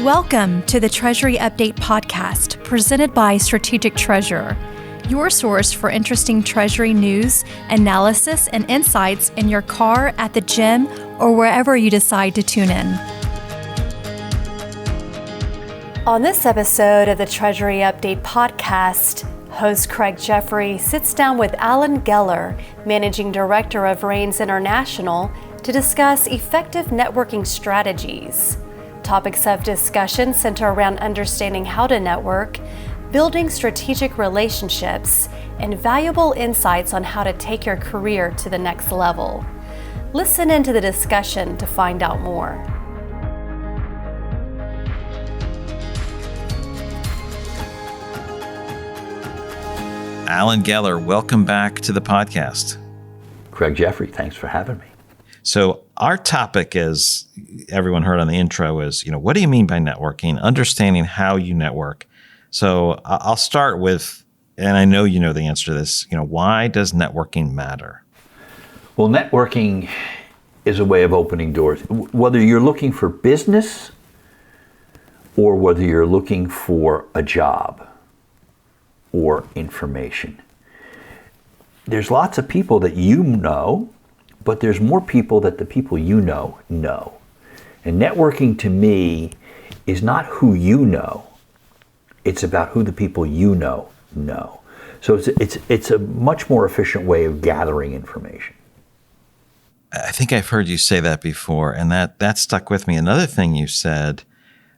Welcome to the Treasury Update Podcast, presented by Strategic Treasurer, your source for interesting Treasury news, analysis, and insights in your car, at the gym, or wherever you decide to tune in. On this episode of the Treasury Update Podcast, host Craig Jeffery sits down with Alan Geller, Managing Director of Rains International, to discuss effective networking strategies. Topics of discussion center around understanding how to network, building strategic relationships, and valuable insights on how to take your career to the next level. Listen into the discussion to find out more. Alan Geller, welcome back to the podcast. Craig Jeffery, thanks for having me. So our topic, as everyone heard on the intro, is, what do you mean by networking? Understanding how you network. So I'll start with, and I know you know the answer to this, why does networking matter? Well, networking is a way of opening doors. Whether you're looking for business or whether you're looking for a job or information. There's lots of people that you know, but there's more people that the people you know. And networking to me is not who you know, it's about who the people you know. So it's a much more efficient way of gathering information. I think I've heard you say that before, and that stuck with me. Another thing you said,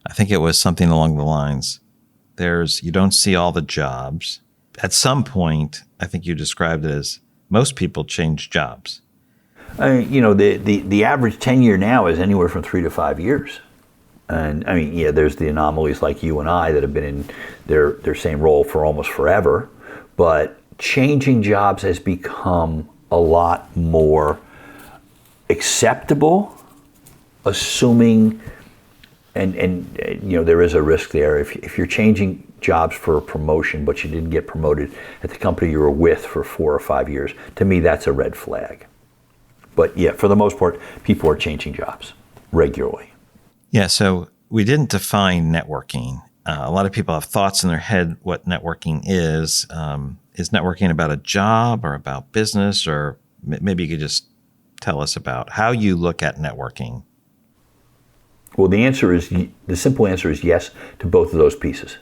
I think it was something along the lines, you don't see all the jobs. At some point, I think you described it as most people change jobs. The average tenure now is anywhere from 3 to 5 years. And there's the anomalies like you and I that have been in their same role for almost forever. But changing jobs has become a lot more acceptable, assuming, and there is a risk there. If you're changing jobs for a promotion, but you didn't get promoted at the company you were with for 4 or 5 years, to me, that's a red flag. But yeah, for the most part, people are changing jobs regularly. Yeah, so we didn't define networking. A lot of people have thoughts in their head what networking is. Is networking about a job or about business? Or maybe you could just tell us about how you look at networking. Well, the simple answer is yes to both of those pieces,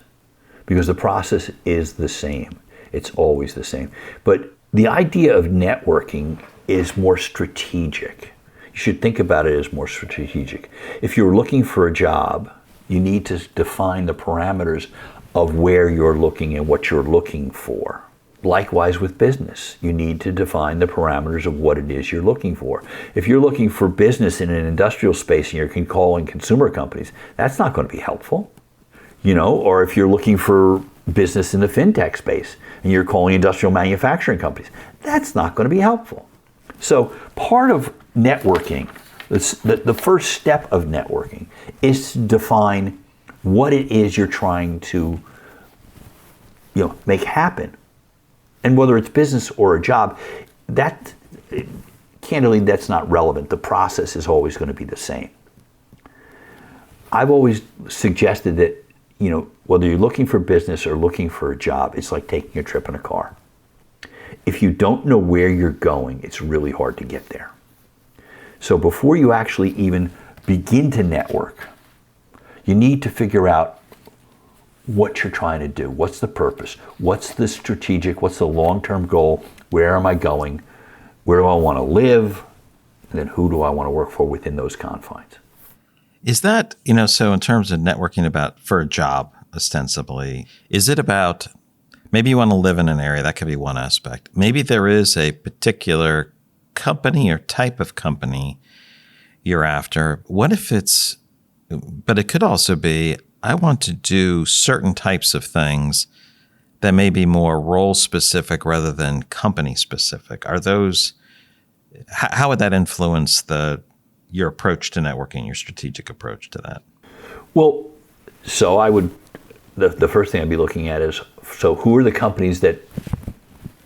because the process is the same. It's always the same. But the idea of networking is more strategic. You should think about it as more strategic. If you're looking for a job, you need to define the parameters of where you're looking and what you're looking for. Likewise with business, you need to define the parameters of what it is you're looking for. If you're looking for business in an industrial space and you're calling consumer companies, that's not going to be helpful. Or if you're looking for business in the fintech space and you're calling industrial manufacturing companies, that's not going to be helpful. So part of networking, the first step of networking, is to define what it is you're trying to make happen. And whether it's business or a job, candidly, that's not relevant. The process is always going to be the same. I've always suggested that, whether you're looking for business or looking for a job, it's like taking a trip in a car. If you don't know where you're going, it's really hard to get there. So before you actually even begin to network, you need to figure out what you're trying to do. What's the purpose? What's the strategic? What's the long-term goal? Where am I going? Where do I want to live? And then who do I want to work for within those confines? Is that, so in terms of networking for a job, ostensibly, is it about, maybe you want to live in an area, that could be one aspect. Maybe there is a particular company or type of company you're after. What if but it could also be, I want to do certain types of things that may be more role specific rather than company specific. How would that influence your approach to networking, your strategic approach to that? Well, so the first thing I'd be looking at is, so who are the companies that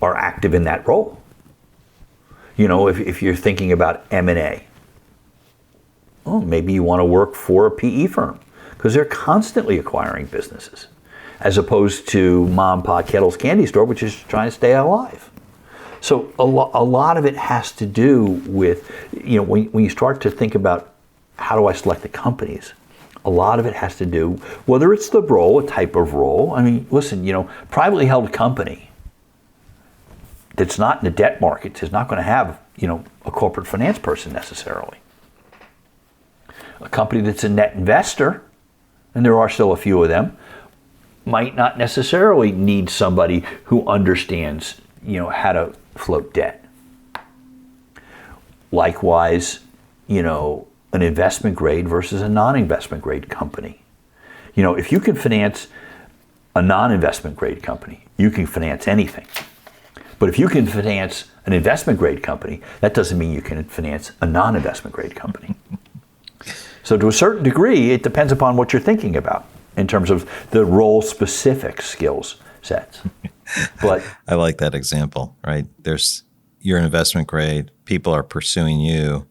are active in that role? If you're thinking about M&A, maybe you want to work for a PE firm because they're constantly acquiring businesses, as opposed to Mom Pa Kettle's candy store, which is trying to stay alive. So a lot of it has to do with, when you start to think about how do I select the companies, a lot of it has to do, whether it's the role, a type of role. I mean, listen, privately held company that's not in the debt markets is not going to have, a corporate finance person necessarily. A company that's a net investor, and there are still a few of them, might not necessarily need somebody who understands, how to float debt. Likewise, an investment grade versus a non-investment grade company. If you can finance a non-investment grade company, you can finance anything. But if you can finance an investment grade company, that doesn't mean you can finance a non-investment grade company. So to a certain degree, it depends upon what you're thinking about in terms of the role-specific skills sets. But I like that example, right? You're an investment grade, people are pursuing you.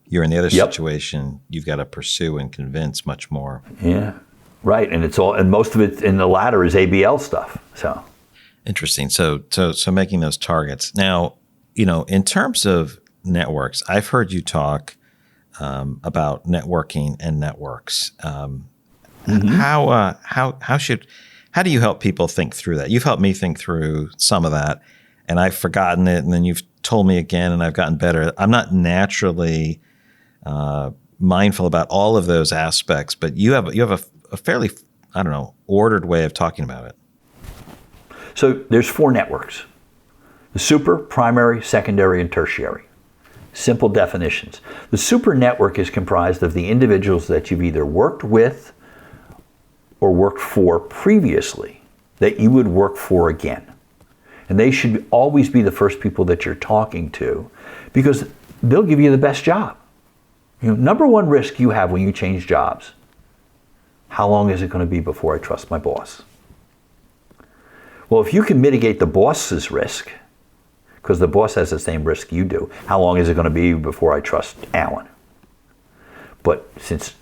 You're in the other situation, you've got to pursue and convince much more. Yeah, right. And most of it in the latter is ABL stuff. So interesting. So making those targets. Now, in terms of networks, I've heard you talk about networking and networks. How do you help people think through that? You've helped me think through some of that, and I've forgotten it, and then you've told me again, and I've gotten better. I'm not naturally mindful about all of those aspects, but you have a fairly, ordered way of talking about it. So there's 4 networks: the super, primary, secondary, and tertiary. Simple definitions. The super network is comprised of the individuals that you've either worked with or worked for previously that you would work for again. And they should always be the first people that you're talking to, because they'll give you the best job. Number one risk you have when you change jobs: how long is it going to be before I trust my boss? Well, if you can mitigate the boss's risk, because the boss has the same risk you do, how long is it going to be before I trust Alan? But since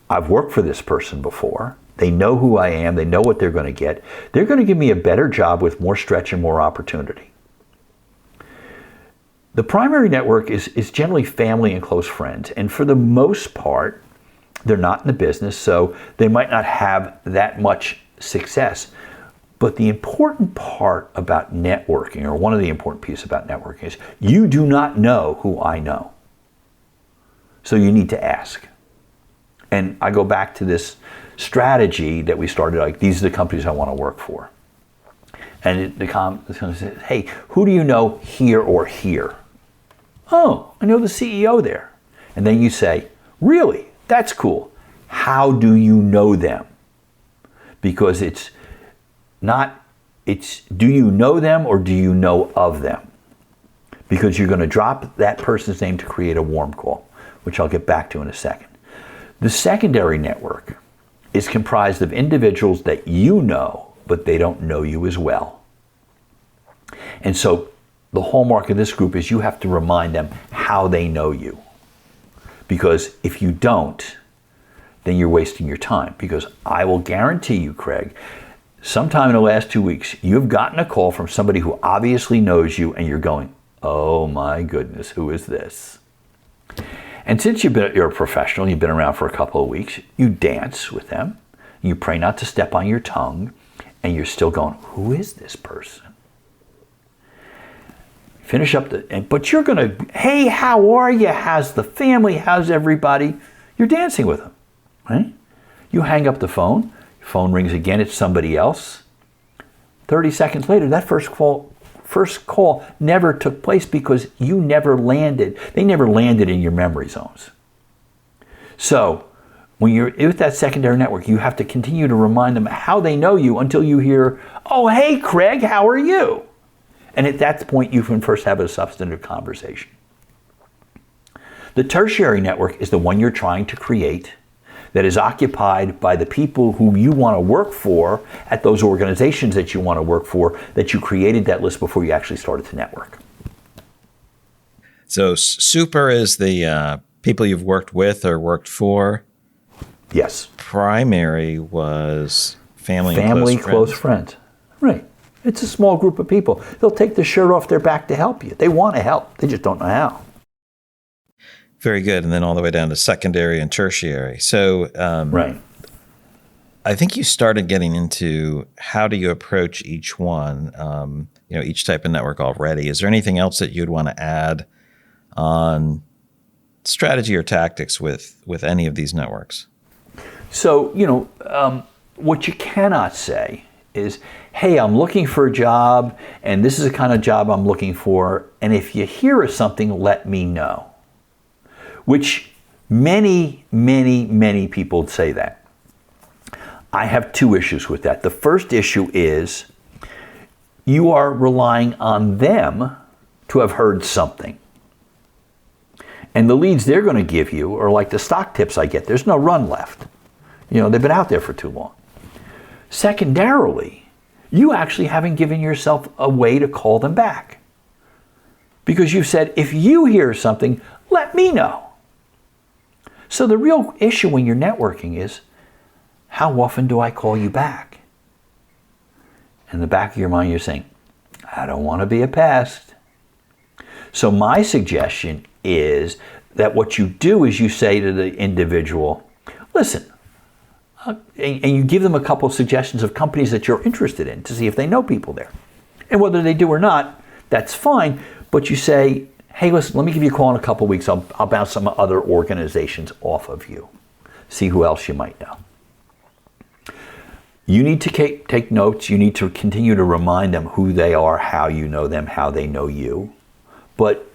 I've worked for this person before, they know who I am, they know what they're going to get, they're going to give me a better job with more stretch and more opportunity. The primary network is generally family and close friends, and for the most part, they're not in the business, so they might not have that much success. But the important part about networking, or one of the important pieces about networking, is you do not know who I know. So you need to ask. And I go back to this strategy that we started, like, these are the companies I want to work for. And the company says, hey, who do you know here or here? Oh, I know the CEO there. And then you say, really? That's cool. How do you know them? Because it's do you know them or do you know of them? Because you're going to drop that person's name to create a warm call, which I'll get back to in a second. The secondary network is comprised of individuals that you know, but they don't know you as well. And so the hallmark of this group is you have to remind them how they know you. Because if you don't, then you're wasting your time. Because I will guarantee you, Craig, sometime in the last 2 weeks, you've gotten a call from somebody who obviously knows you, and you're going, oh my goodness, who is this? And since you're a professional, you've been around for a couple of weeks, you dance with them, you pray not to step on your tongue, and you're still going, who is this person? Finish up but you're going to, hey, how are you? How's the family? How's everybody? You're dancing with them, right? You hang up the phone. Phone rings again, it's somebody else. 30 seconds later, that first call never took place because you never landed. They never landed in your memory zones. So when you're with that secondary network, you have to continue to remind them how they know you until you hear, oh, hey, Craig, how are you? And at that point, you can first have a substantive conversation. The tertiary network is the one you're trying to create, that is occupied by the people who you want to work for at those organizations that you want to work for, that you created that list before you actually started to network. So super is the people you've worked with or worked for. Yes. Primary was family and Family, close close friends. Right. It's a small group of people. They'll take the shirt off their back to help you. They want to help. They just don't know how. Very good. And then all the way down to secondary and tertiary. So Right. I think you started getting into how do you approach each one, each type of network already. Is there anything else that you'd want to add on strategy or tactics with any of these networks? So, what you cannot say is, hey, I'm looking for a job, and this is the kind of job I'm looking for, and if you hear of something, let me know. Which many, many, many people say that. I have two issues with that. The first issue is you are relying on them to have heard something. And the leads they're going to give you are like the stock tips I get. There's no run left. They've been out there for too long. Secondarily, you actually haven't given yourself a way to call them back. Because you've said, if you hear something, let me know. So the real issue when you're networking is, how often do I call you back? In the back of your mind, you're saying, I don't want to be a pest. So my suggestion is that what you do is you say to the individual, listen, and you give them a couple of suggestions of companies that you're interested in to see if they know people there. And whether they do or not, that's fine. But you say, hey, listen, let me give you a call in a couple of weeks. I'll bounce some other organizations off of you. See who else you might know. You need to take notes. You need to continue to remind them who they are, how you know them, how they know you. But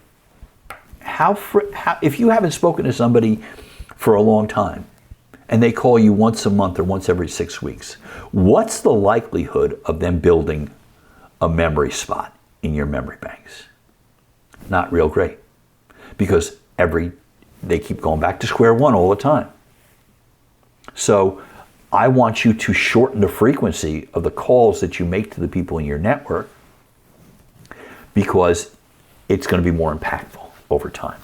if you haven't spoken to somebody for a long time and they call you once a month or once every 6 weeks, what's the likelihood of them building a memory spot in your memory banks? Not real great. Because they keep going back to square one all the time. So I want you to shorten the frequency of the calls that you make to the people in your network because it's going to be more impactful over time.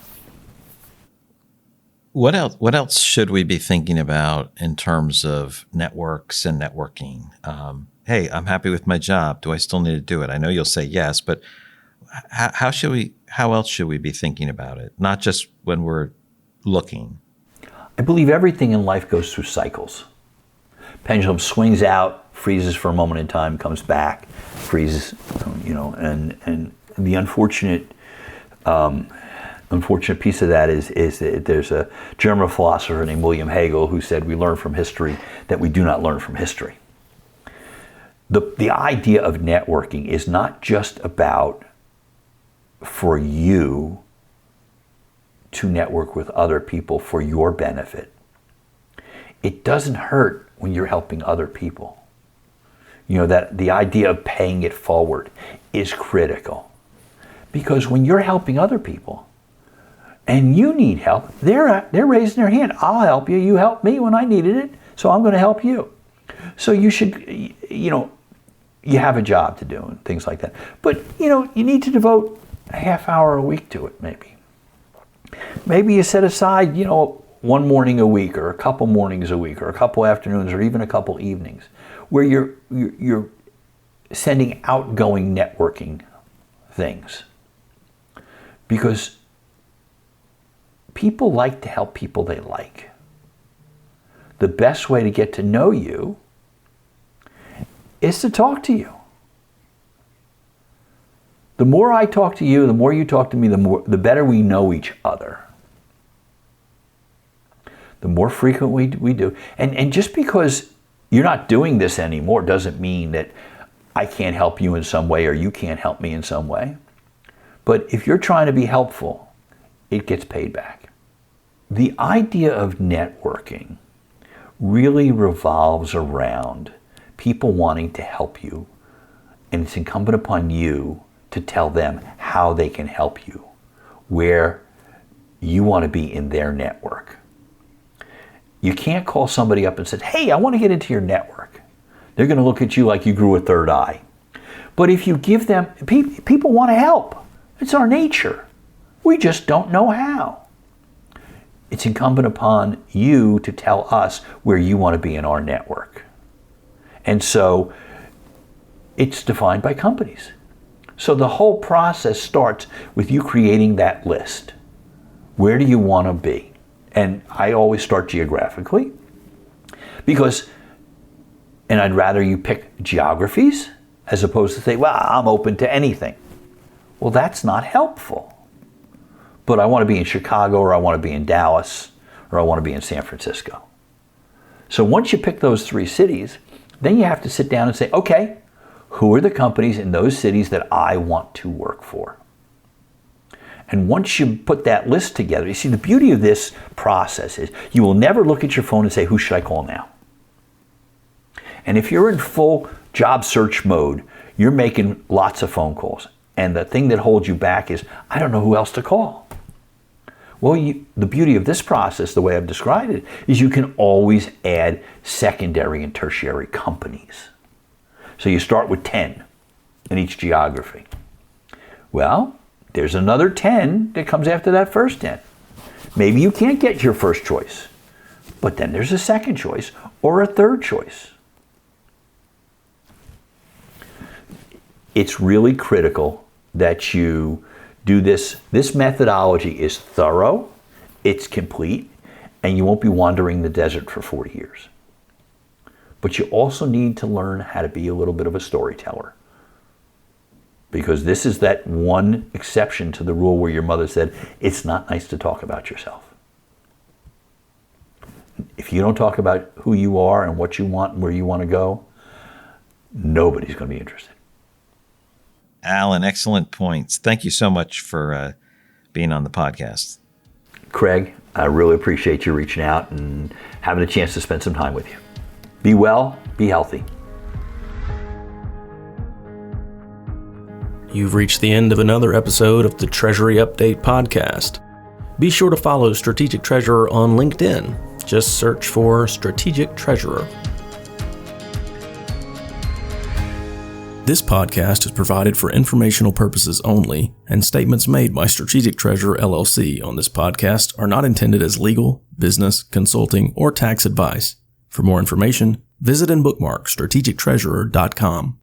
What else should we be thinking about in terms of networks and networking? Hey, I'm happy with my job. Do I still need to do it? I know you'll say yes, but how else should we be thinking about it? Not just when we're looking. I believe everything in life goes through cycles. Pendulum swings out, freezes for a moment in time, comes back, freezes, and the unfortunate piece of that is that there's a German philosopher named William Hegel who said we learn from history that we do not learn from history. The idea of networking is not just about for you to network with other people for your benefit. It doesn't hurt when you're helping other people. That the idea of paying it forward is critical. Because when you're helping other people and you need help, they're raising their hand. I'll help you. You helped me when I needed it, so I'm going to help you. So you should, you have a job to do and things like that. But, you need to devote a half hour a week to it, maybe. Maybe you set aside, one morning a week or a couple mornings a week or a couple afternoons or even a couple evenings where you're sending outgoing networking things. Because people like to help people they like. The best way to get to know you is to talk to you. The more I talk to you, the more you talk to me, the better we know each other. The more frequent we do. And just because you're not doing this anymore doesn't mean that I can't help you in some way or you can't help me in some way. But if you're trying to be helpful, it gets paid back. The idea of networking really revolves around people wanting to help you, and it's incumbent upon you to tell them how they can help you, where you want to be in their network. You can't call somebody up and say, hey, I want to get into your network. They're going to look at you like you grew a third eye. But if you give them, people want to help. It's our nature. We just don't know how. it's incumbent upon you to tell us where you want to be in our network. And so it's defined by companies. So the whole process starts with you creating that list. Where do you want to be? And I always start geographically and I'd rather you pick geographies as opposed to say, well, I'm open to anything. Well, that's not helpful. But I want to be in Chicago, or I want to be in Dallas, or I want to be in San Francisco. So once you pick those 3 cities, then you have to sit down and say, okay, who are the companies in those cities that I want to work for? And once you put that list together, you see, the beauty of this process is you will never look at your phone and say, who should I call now? And if you're in full job search mode, you're making lots of phone calls. And the thing that holds you back is, I don't know who else to call. Well, the beauty of this process, the way I've described it, is you can always add secondary and tertiary companies. So you start with 10 in each geography. Well, there's another 10 that comes after that first 10. Maybe you can't get your first choice, but then there's a second choice or a third choice. It's really critical that you do this. This methodology is thorough, it's complete, and you won't be wandering the desert for 40 years. But you also need to learn how to be a little bit of a storyteller. Because this is that one exception to the rule where your mother said, it's not nice to talk about yourself. If you don't talk about who you are and what you want and where you want to go, nobody's going to be interested. Alan, excellent points. Thank you so much for being on the podcast. Craig, I really appreciate you reaching out and having a chance to spend some time with you. Be well, be healthy. You've reached the end of another episode of the Treasury Update Podcast. Be sure to follow Strategic Treasurer on LinkedIn. Just search for Strategic Treasurer. This podcast is provided for informational purposes only, and statements made by Strategic Treasurer LLC on this podcast are not intended as legal, business, consulting, or tax advice. For more information, visit and bookmark strategictreasurer.com.